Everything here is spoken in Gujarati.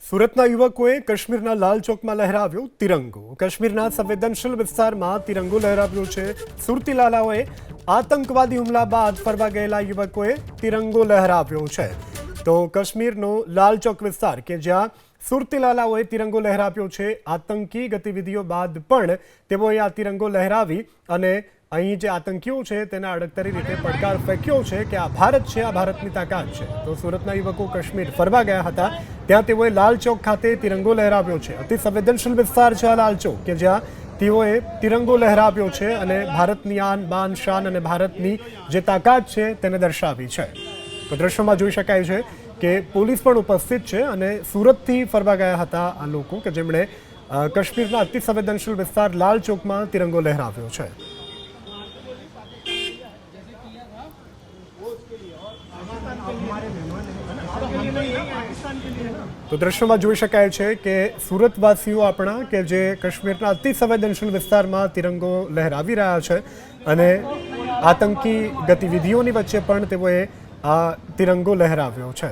સુરતના યુવકોએ કાશ્મીરના લાલ ચોકમાં લહેરાવ્યો તિરંગો। કાશ્મીરના સંવેદનશીલ વિસ્તારમાં તિરંગો લહેરાવ્યો છે। સુરતી લાલાઓએ આતંકવાદી હુમલા બાદ ફરવા ગયેલા યુવકોએ તિરંગો લહેરાવ્યો છે। તો કાશ્મીરનો લાલ ચોક વિસ્તાર કે જ્યાં સુરતી લાલાઓએ તિરંગો લહેરાવ્યો છે। આતંકી ગતિવિધિઓ બાદ પણ તેઓએ આ તિરંગો લહેરાવી અને અહીં જે આતંકીઓ છે તેના અડકતરી રીતે પડકાર ફેંક્યો છે કે આ ભારત છે, આ ભારતની તાકાત છે। તો સુરતના યુવકો કાશ્મીર ફરવા ગયા હતા, ત્યાં તેઓએ લાલ ચોક ખાતે તિરંગો લહેરાવ્યો છે। અતિ સંવેદનશીલ વિસ્તાર છે આ લાલ ચોક કે જ્યાં તેઓએ તિરંગો લહેરાવ્યો છે અને ભારતની આન બાન શાન અને ભારતની જે તાકાત છે તેને દર્શાવી છે। તો દ્રશ્યોમાં જોઈ શકાય છે કે પોલીસ પણ ઉપસ્થિત છે અને સુરતથી ફરવા ગયા હતા આ લોકો કે જેમણે કાશ્મીરના અતિ સંવેદનશીલ વિસ્તાર લાલ ચોકમાં તિરંગો લહેરાવ્યો છે। તો દ્રશ્યોમાં જોઈ શકાય છે કે સુરતવાસીઓ આપણા કે જે કાશ્મીરના અતિ સંવેદનશીલ વિસ્તારમાં તિરંગો લહેરાવી રહ્યા છે અને આતંકી ગતિવિધિઓની વચ્ચે પણ તેઓએ આ તિરંગો લહેરાવ્યો છે।